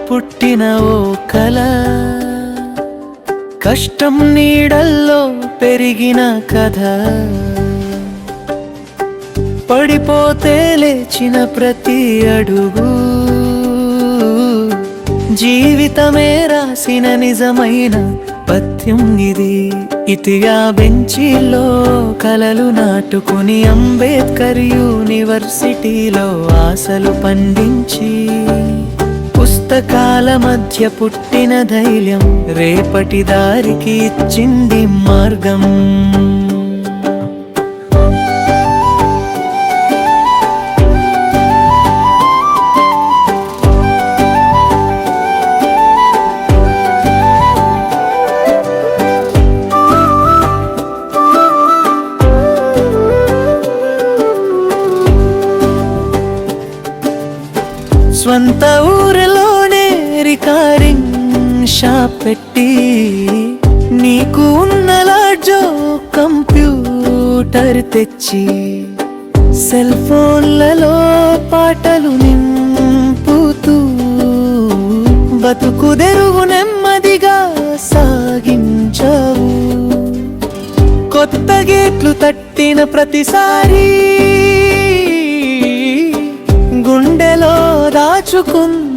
పుట్టిన ఓ కల, కష్టం నీడల్లో పెరిగిన కథ, పడిపోతే లేచిన ప్రతి అడుగు జీవితమే రాసిన నిజమైన పద్యం ఇది. ఇతిగా బెంచీలో కలలు నాటుకుని అంబేద్కర్ యూనివర్సిటీలో ఆశలు పండించి, పుస్తకాల మధ్య పుట్టిన ధైర్యం రేపటి దారికి ఇచ్చింది మార్గం. స్వంత ఊరిలోనే రికార్డింగ్ షాప్ పెట్టి, నీకు ఉన్న లాడ్జో కంప్యూటర్ తెచ్చి, సెల్ ఫోన్లలో పాటలు నింపుతూ బతుకు తెరువు నెమ్మదిగా సాగించావు. కొత్త గేట్లు తట్టిన ప్రతిసారి గుండెలో దాచుకున్న